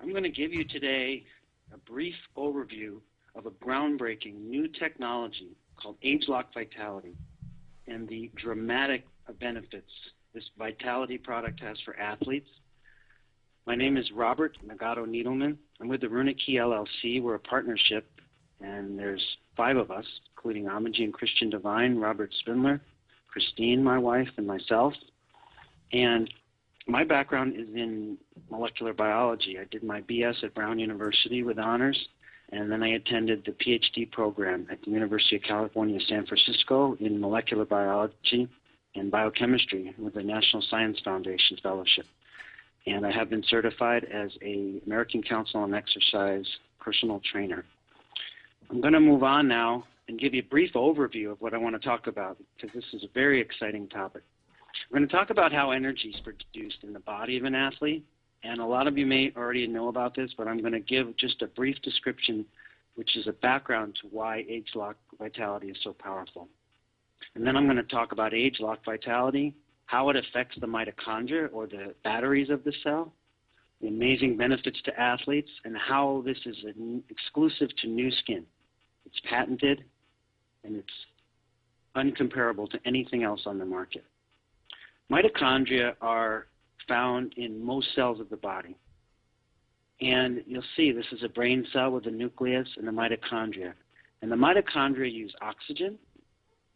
I'm going to give you today a brief overview of a groundbreaking new technology called ageLOC Vitality and the dramatic benefits this Vitality product has for athletes. My name is Robert Nagato Needleman. I'm with the Runike LLC. We're a partnership, and there's 5 of us, including Amaji and Christian Devine, Robert Spindler, Christine, my wife, and myself. And my background is in molecular biology. I did my BS at Brown University with honors, and then I attended the PhD program at the University of California, San Francisco in molecular biology and biochemistry with the National Science Foundation Fellowship. And I have been certified as an American Council on Exercise personal trainer. I'm going to move on now and give you a brief overview of what I want to talk about, because this is a very exciting topic. We're going to talk about how energy is produced in the body of an athlete, and a lot of you may already know about this, but I'm going to give just a brief description, which is a background to why ageLOC Vitality is so powerful. And then I'm going to talk about ageLOC Vitality, how it affects the mitochondria or the batteries of the cell, the amazing benefits to athletes, and how this is exclusive to Nu Skin. It's patented, and it's uncomparable to anything else on the market. Mitochondria are found in most cells of the body. And you'll see this is a brain cell with a nucleus and the mitochondria. And the mitochondria use oxygen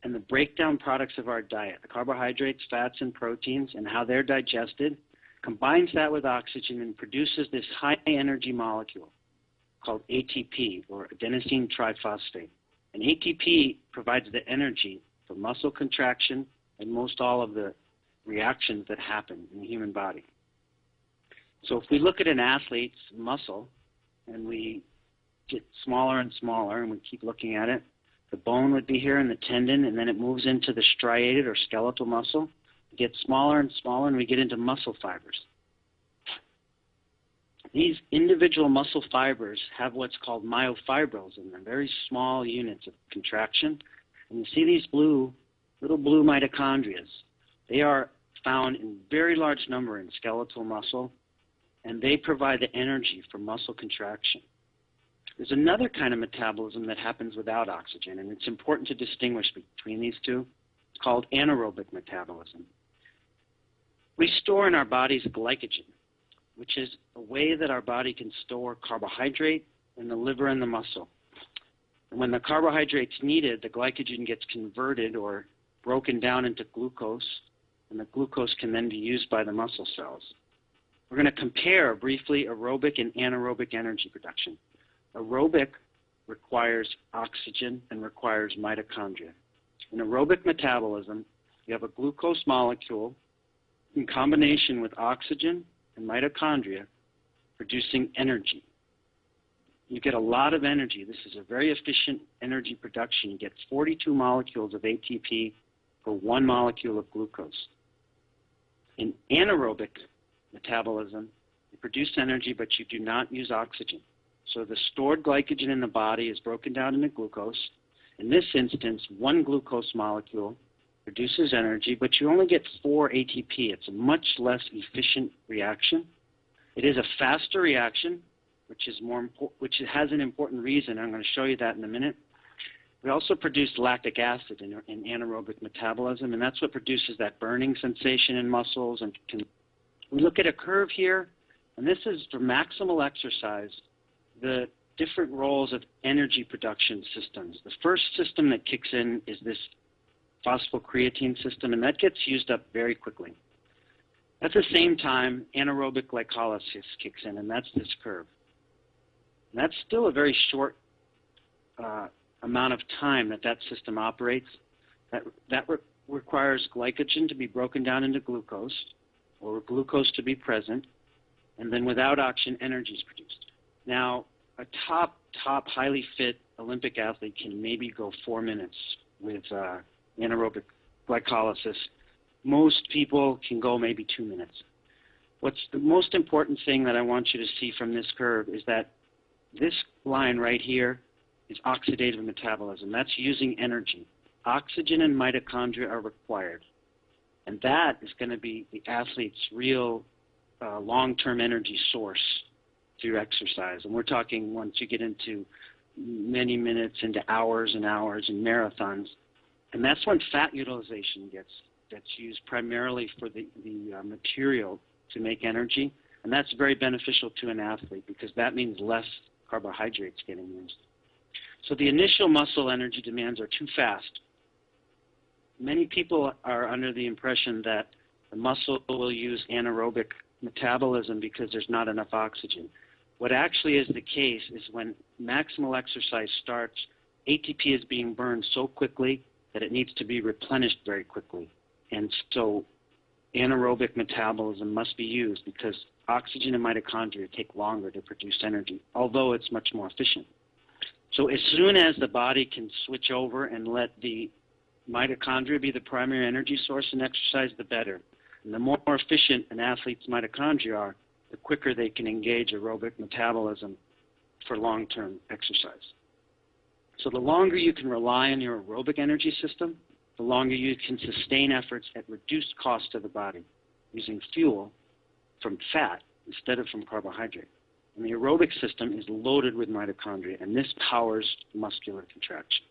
and the breakdown products of our diet, the carbohydrates, fats, and proteins, and how they're digested, combines that with oxygen and produces this high-energy molecule called ATP, or adenosine triphosphate. And ATP provides the energy for muscle contraction and most all of the reactions that happen in the human body. So if we look at an athlete's muscle and we get smaller and smaller and we keep looking at it, the bone would be here in the tendon, and then it moves into the striated or skeletal muscle. It gets smaller and smaller, and we get into muscle fibers. These individual muscle fibers have what's called myofibrils in them, very small units of contraction. And you see these little blue mitochondria. They are found in very large number in skeletal muscle, and they provide the energy for muscle contraction. There's another kind of metabolism that happens without oxygen, and it's important to distinguish between these two. It's called anaerobic metabolism. We store in our bodies glycogen, which is a way that our body can store carbohydrate in the liver and the muscle. And when the carbohydrate's needed, the glycogen gets converted or broken down into glucose, and the glucose can then be used by the muscle cells. We're going to compare briefly aerobic and anaerobic energy production. Aerobic requires oxygen and requires mitochondria. In aerobic metabolism, you have a glucose molecule in combination with oxygen and mitochondria producing energy. You get a lot of energy. This is a very efficient energy production. You get 42 molecules of ATP for 1 molecule of glucose. In anaerobic metabolism, you produce energy, but you do not use oxygen. So the stored glycogen in the body is broken down into glucose. In this instance, 1 glucose molecule produces energy, but you only get 4 ATP. It's a much less efficient reaction. It is a faster reaction, which has an important reason. I'm going to show you that in a minute. We also produce lactic acid in anaerobic metabolism, and that's what produces that burning sensation in muscles. And we look at a curve here, and this is for maximal exercise, the different roles of energy production systems. The first system that kicks in is this phosphocreatine system, and that gets used up very quickly. At the same time, anaerobic glycolysis kicks in, and that's this curve. And that's still a very short amount of time that system operates. That requires glycogen to be broken down into glucose, or glucose to be present, and then without oxygen, energy is produced. Now, a top highly fit Olympic athlete can maybe go 4 minutes with anaerobic glycolysis. Most people can go maybe 2 minutes. What's the most important thing that I want you to see from this curve is that this line right here is oxidative metabolism. That's using energy. Oxygen and mitochondria are required. And that is going to be the athlete's real long-term energy source through exercise. And we're talking once you get into many minutes, into hours and hours and marathons. And that's when fat utilization gets used primarily for the material to make energy. And that's very beneficial to an athlete because that means less carbohydrates getting used. So the initial muscle energy demands are too fast. Many people are under the impression that the muscle will use anaerobic metabolism because there's not enough oxygen. What actually is the case is when maximal exercise starts, ATP is being burned so quickly that it needs to be replenished very quickly. And so anaerobic metabolism must be used because oxygen and mitochondria take longer to produce energy, although it's much more efficient. So as soon as the body can switch over and let the mitochondria be the primary energy source in exercise, the better. And the more efficient an athlete's mitochondria are, the quicker they can engage aerobic metabolism for long-term exercise. So the longer you can rely on your aerobic energy system, the longer you can sustain efforts at reduced cost to the body using fuel from fat instead of from carbohydrate. And the aerobic system is loaded with mitochondria, and this powers muscular contraction.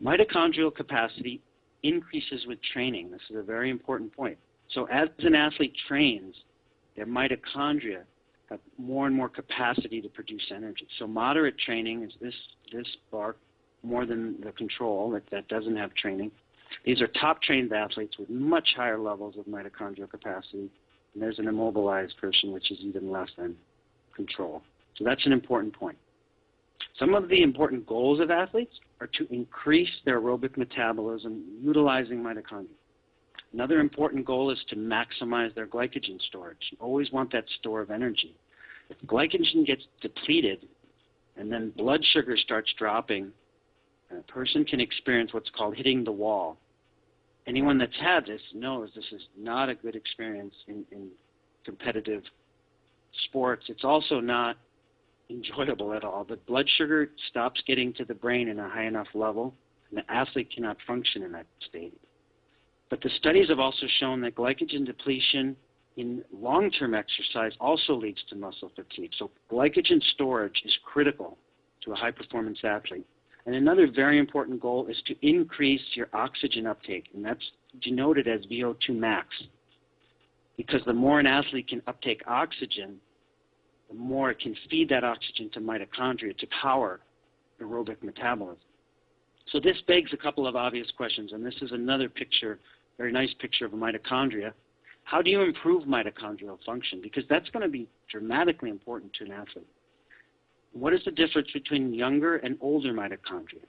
Mitochondrial capacity increases with training. This is a very important point. So as an athlete trains, their mitochondria have more and more capacity to produce energy. So moderate training is this bar more than the control that doesn't have training. These are top trained athletes with much higher levels of mitochondrial capacity. And there's an immobilized person, which is even less than control. So that's an important point. Some of the important goals of athletes are to increase their aerobic metabolism utilizing mitochondria. Another important goal is to maximize their glycogen storage. You always want that store of energy. If glycogen gets depleted and then blood sugar starts dropping, a person can experience what's called hitting the wall. Anyone that's had this knows this is not a good experience in competitive sports. It's also not enjoyable at all. The blood sugar stops getting to the brain in a high enough level, and the athlete cannot function in that state. But the studies have also shown that glycogen depletion in long-term exercise also leads to muscle fatigue. So glycogen storage is critical to a high-performance athlete. And another very important goal is to increase your oxygen uptake, and that's denoted as VO2 max. Because the more an athlete can uptake oxygen, the more it can feed that oxygen to mitochondria to power aerobic metabolism. So this begs a couple of obvious questions, and this is another picture, very nice picture of a mitochondria. How do you improve mitochondrial function? Because that's going to be dramatically important to an athlete. What is the difference between younger and older mitochondria?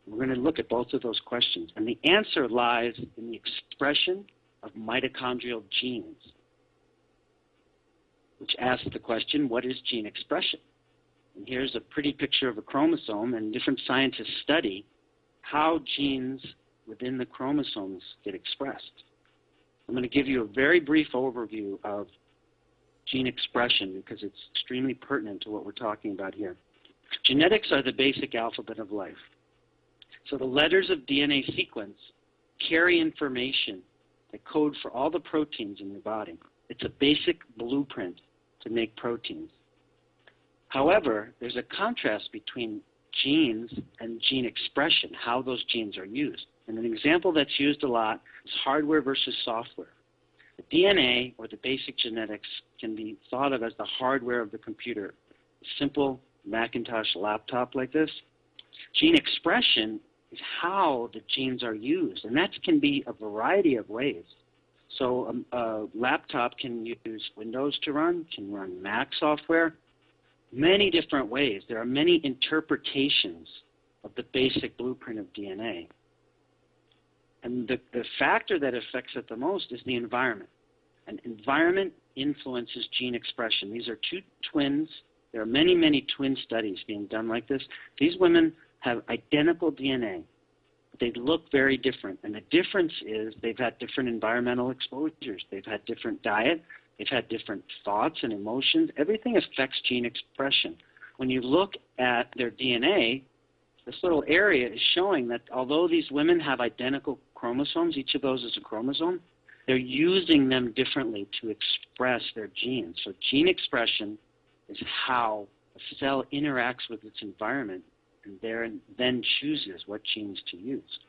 We're going to look at both of those questions. And the answer lies in the expression of mitochondrial genes, which asks the question, what is gene expression? And here's a pretty picture of a chromosome, and different scientists study how genes within the chromosomes get expressed. I'm going to give you a very brief overview of gene expression because it's extremely pertinent to what we're talking about here. Genetics are the basic alphabet of life. So the letters of DNA sequence carry information that code for all the proteins in your body. It's a basic blueprint to make proteins. However, there's a contrast between genes and gene expression, how those genes are used. And an example that's used a lot is hardware versus software. The DNA, or the basic genetics, can be thought of as the hardware of the computer. A simple Macintosh laptop like this. Gene expression is how the genes are used, and that can be a variety of ways. So a laptop can use Windows to run, can run Mac software, many different ways. There are many interpretations of the basic blueprint of DNA. And the factor that affects it the most is the environment. And environment influences gene expression. These are two twins. There are many, many twin studies being done like this. These women have identical DNA, but they look very different. And the difference is they've had different environmental exposures. They've had different diet. They've had different thoughts and emotions. Everything affects gene expression. When you look at their DNA, this little area is showing that although these women have identical chromosomes, each of those is a chromosome, they're using them differently to express their genes. So gene expression is how a cell interacts with its environment and then chooses what genes to use.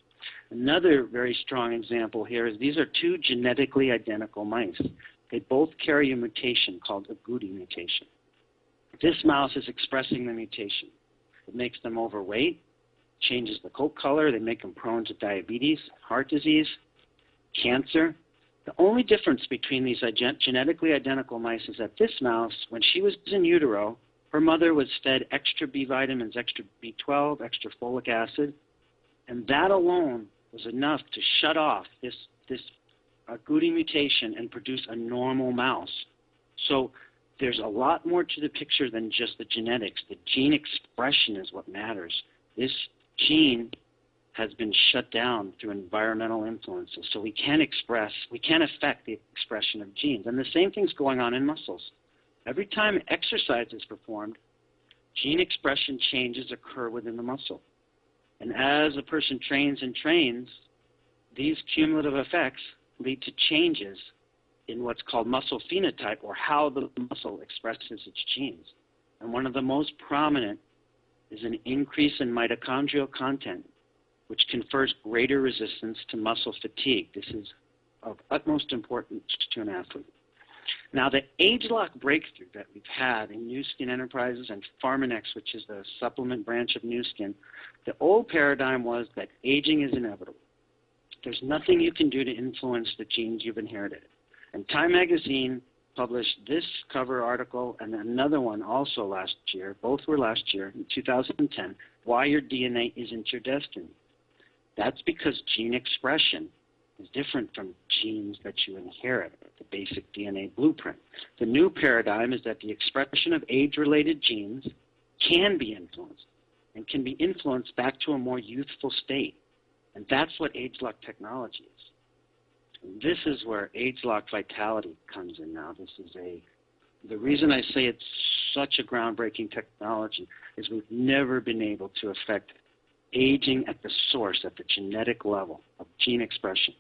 Another very strong example here is these are two genetically identical mice. They both carry a mutation called a ageLOC mutation. This mouse is expressing the mutation. It makes them overweight, changes the coat color, they make them prone to diabetes, heart disease, cancer. The only difference between these genetically identical mice is that this mouse, when she was in utero, her mother was fed extra B vitamins, extra B12, extra folic acid, and that alone was enough to shut off this ageLOC mutation and produce a normal mouse. So there's a lot more to the picture than just the genetics. The gene expression is what matters. This gene has been shut down through environmental influences. So we can affect the expression of genes. And the same thing's going on in muscles. Every time exercise is performed, gene expression changes occur within the muscle. And as a person trains and trains, these cumulative effects lead to changes in what's called muscle phenotype, or how the muscle expresses its genes. And one of the most prominent is an increase in mitochondrial content, which confers greater resistance to muscle fatigue. This is of utmost importance to an athlete. Now, the ageLOC breakthrough that we've had in Nu Skin Enterprises and Pharmanex, which is the supplement branch of Nu Skin, the old paradigm was that aging is inevitable. There's nothing you can do to influence the genes you've inherited. And Time Magazine published this cover article and another one also last year, both were last year, in 2010, Why Your DNA Isn't Your Destiny. That's because gene expression is different from genes that you inherit, the basic DNA blueprint. The new paradigm is that the expression of age-related genes can be influenced and can be influenced back to a more youthful state. And that's what ageLOC technology is. And this is where ageLOC Vitality comes in now. The reason I say it's such a groundbreaking technology is we've never been able to affect aging at the source, at the genetic level of gene expression.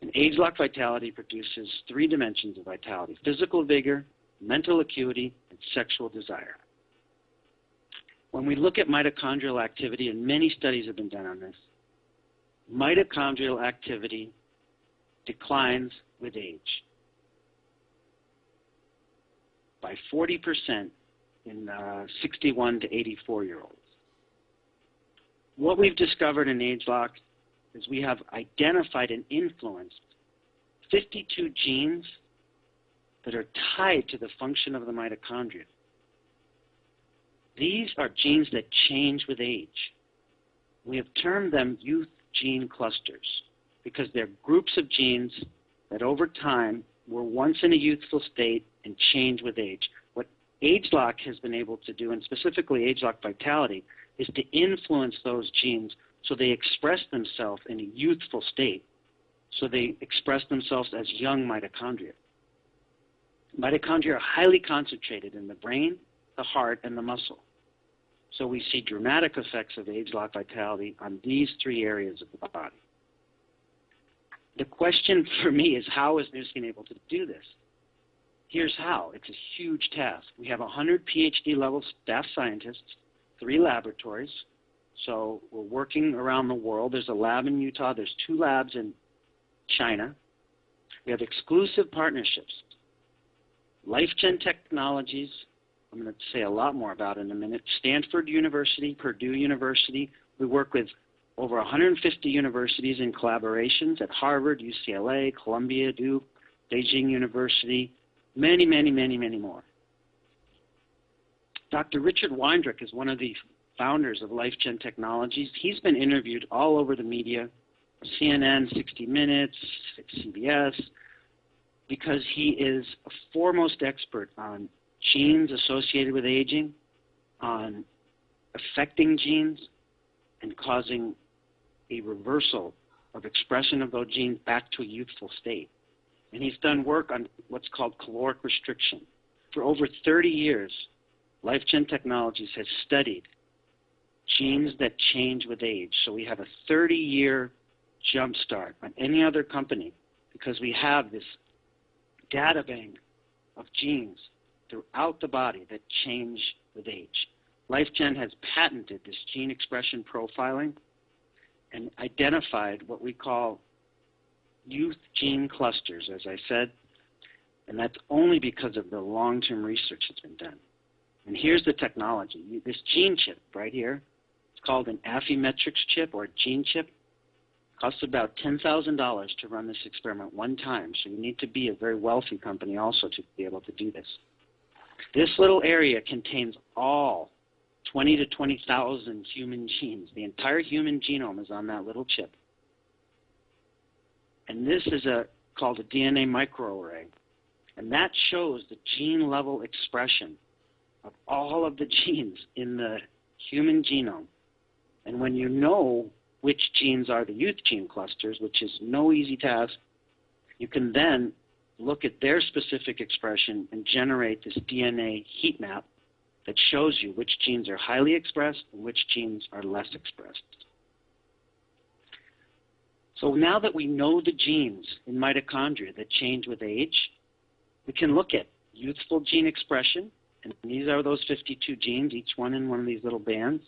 And ageLOC Vitality produces three dimensions of vitality: physical vigor, mental acuity, and sexual desire. When we look at mitochondrial activity, and many studies have been done on this, mitochondrial activity declines with age by 40% in 61 to 84-year-olds. What we've discovered in ageLOC is we have identified and influenced 52 genes that are tied to the function of the mitochondria. These are genes that change with age. We have termed them youth gene clusters because they're groups of genes that over time were once in a youthful state and change with age. What ageLOC has been able to do, and specifically ageLOC Vitality, is to influence those genes so they express themselves in a youthful state, so they express themselves as young mitochondria. Mitochondria are highly concentrated in the brain, the heart, and the muscle. So we see dramatic effects of ageLOC Vitality on these three areas of the body. The question for me is, how is Nu Skin able to do this? Here's how. It's a huge task. We have 100 PhD-level staff scientists, 3 laboratories. So we're working around the world. There's a lab in Utah. There's 2 labs in China. We have exclusive partnerships. LifeGen Technologies, I'm going to say a lot more about in a minute. Stanford University, Purdue University. We work with over 150 universities in collaborations at Harvard, UCLA, Columbia, Duke, Beijing University, many, many, many, many more. Dr. Richard Weindruck is one of the founders of LifeGen Technologies. He's been interviewed all over the media, CNN, 60 Minutes, CBS, because he is a foremost expert on genes associated with aging, on affecting genes, and causing a reversal of expression of those genes back to a youthful state. And he's done work on what's called caloric restriction. For over 30 years, LifeGen Technologies has studied genes that change with age. So we have a 30-year jump start on any other company because we have this data bank of genes throughout the body that change with age. LifeGen has patented this gene expression profiling and identified what we call youth gene clusters, as I said, and that's only because of the long-term research that's been done. And here's the technology. This gene chip right here, it's called an Affymetrix chip or a gene chip. It costs about $10,000 to run this experiment one time, so you need to be a very wealthy company also to be able to do this. This little area contains all 20 to 20,000 human genes. The entire human genome is on that little chip. And this is called a DNA microarray. And that shows the gene level expression of all of the genes in the human genome. And when you know which genes are the youth gene clusters, which is no easy task, you can then look at their specific expression and generate this DNA heat map that shows you which genes are highly expressed and which genes are less expressed. So now that we know the genes in mitochondria that change with age, we can look at youthful gene expression, and these are those 52 genes, each one in one of these little bands,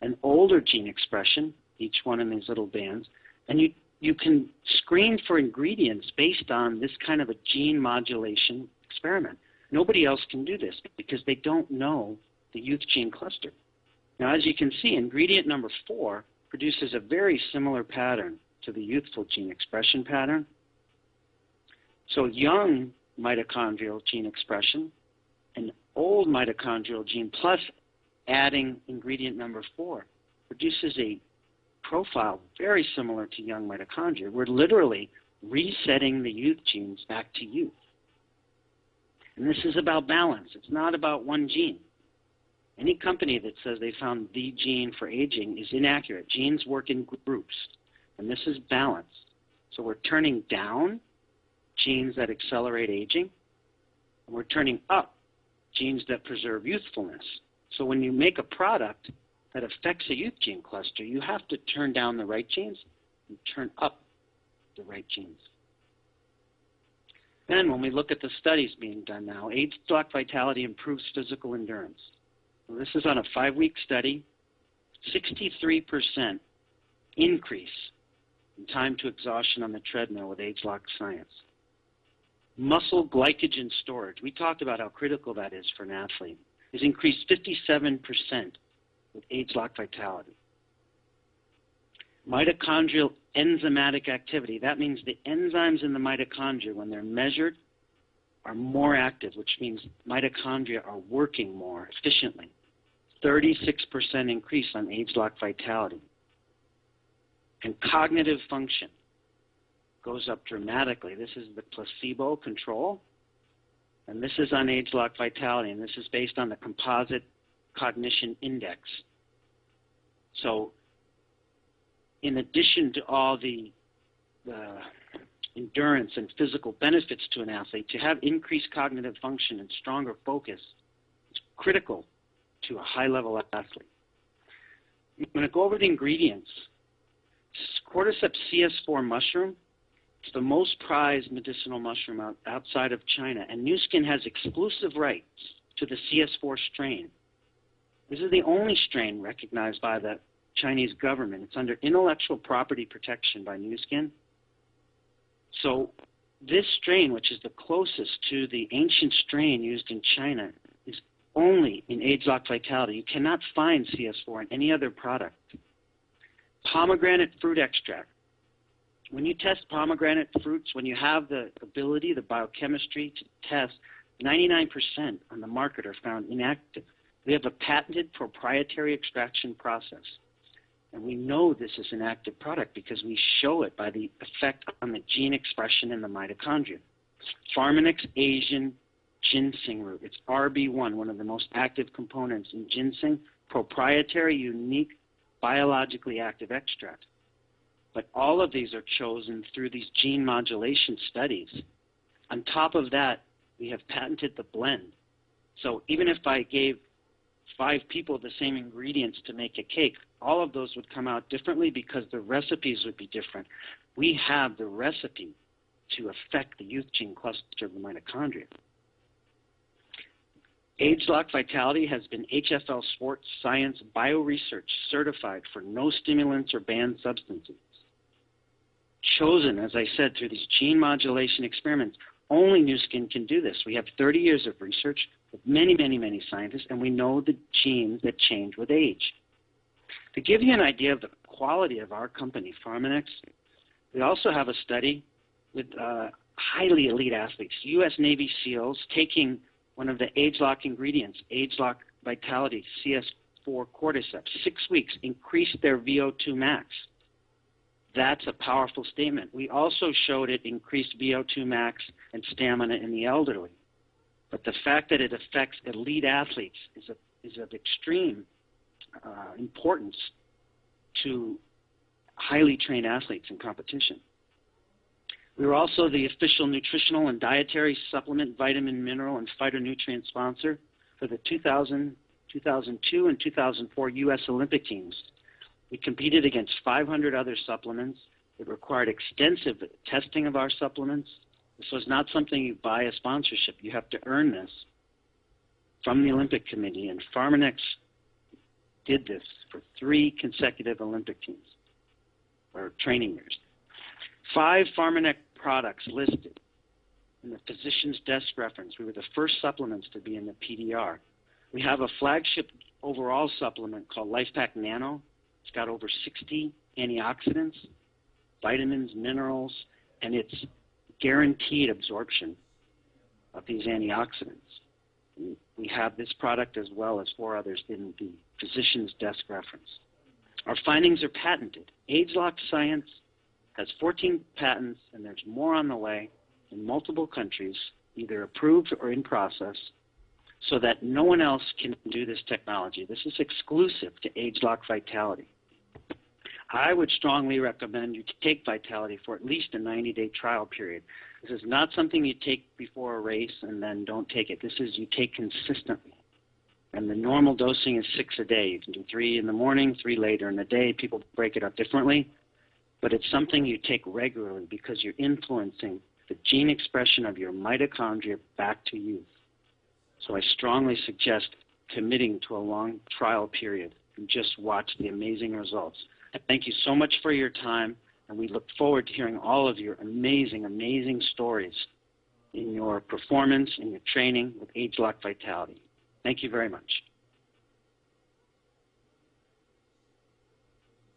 and older gene expression, each one in these little bands, and you can screen for ingredients based on this kind of a gene modulation experiment. Nobody else can do this because they don't know the youth gene cluster. Now, as you can see, ingredient number 4 produces a very similar pattern to the youthful gene expression pattern. So young mitochondrial gene expression and old mitochondrial gene plus adding ingredient number 4 produces a profile very similar to young mitochondria. We're literally resetting the youth genes back to youth. And this is about balance. It's not about one gene. Any company that says they found the gene for aging is inaccurate. Genes work in groups, and this is balance. So we're turning down genes that accelerate aging, and we're turning up genes that preserve youthfulness. So when you make a product that affects a youth gene cluster, you have to turn down the right genes and turn up the right genes. Then when we look at the studies being done now, ageLOC Vitality improves physical endurance. So this is on a 5-week study, 63% increase in time to exhaustion on the treadmill with ageLOC science. Muscle glycogen storage, we talked about how critical that is for an athlete, is increased 57% with ageLOC Vitality. Mitochondrial enzymatic activity, that means the enzymes in the mitochondria, when they're measured, are more active, which means mitochondria are working more efficiently. 36% increase on ageLOC Vitality. And cognitive function goes up dramatically. This is the placebo control, and this is on ageLOC Vitality, and this is based on the composite cognition index. So in addition to all the endurance and physical benefits to an athlete, to have increased cognitive function and stronger focus is critical to a high-level athlete. I'm going to go over the ingredients. Cordyceps CS4 mushroom is the most prized medicinal mushroom outside of China, and Nu Skin has exclusive rights to the CS4 strain. This is the only strain recognized by the Chinese government. It's under intellectual property protection by Nu Skin. So this strain, which is the closest to the ancient strain used in China, is only in ageLOC Vitality. You cannot find CS4 in any other product. Pomegranate fruit extract. When you test pomegranate fruits, when you have the ability, the biochemistry to test, 99% on the market are found inactive. We have a patented proprietary extraction process. And we know this is an active product because we show it by the effect on the gene expression in the mitochondria. Farmanex Asian ginseng root. It's RB1, one of the most active components in ginseng, proprietary, unique, biologically active extract. But all of these are chosen through these gene modulation studies. On top of that, we have patented the blend. So even if I gave 5 people the same ingredients to make a cake, all of those would come out differently because the recipes would be different. We have the recipe to affect the youth gene cluster of the mitochondria. ageLOC Vitality has been HFL Sports Science Bioresearch certified for no stimulants or banned substances. Chosen, as I said, through these gene modulation experiments. Only Nu Skin can do this. We have 30 years of research with many, many, many scientists, and we know the genes that change with age. To give you an idea of the quality of our company, Pharmanex, we also have a study with highly elite athletes, U.S. Navy SEALs, taking one of the ageLOC ingredients, ageLOC Vitality CS4 cordyceps, 6 weeks, increased their VO2 max. That's a powerful statement. We also showed it increased VO2 max and stamina in the elderly. But the fact that it affects elite athletes is of extreme importance to highly trained athletes in competition. We were also the official nutritional and dietary supplement, vitamin, mineral, and phytonutrient sponsor for the 2000, 2002, and 2004 U.S. Olympic teams. We competed against 500 other supplements. It required extensive testing of our supplements. This was not something you buy a sponsorship. You have to earn this from the Olympic Committee, and Pharmanex did this for 3 consecutive Olympic teams, or training years. 5 Pharmanex products listed in the physician's desk reference. We were the first supplements to be in the PDR. We have a flagship overall supplement called LifePak Nano. It's got over 60 antioxidants, vitamins, minerals, and it's guaranteed absorption of these antioxidants. And we have this product as well as 4 others in the physician's desk reference. Our findings are patented. ageLOC Science has 14 patents, and there's more on the way in multiple countries, either approved or in process, so that no one else can do this technology. This is exclusive to ageLOC Vitality. I would strongly recommend you take Vitality for at least a 90-day trial period. This is not something you take before a race and then don't take it. This is you take consistently. And the normal dosing is 6 a day. You can do 3 in the morning, 3 later in the day. People break it up differently. But it's something you take regularly because you're influencing the gene expression of your mitochondria back to youth. So I strongly suggest committing to a long trial period and just watch the amazing results. Thank you so much for your time, and we look forward to hearing all of your amazing, amazing stories in your performance, in your training with ageLOC Vitality. Thank you very much.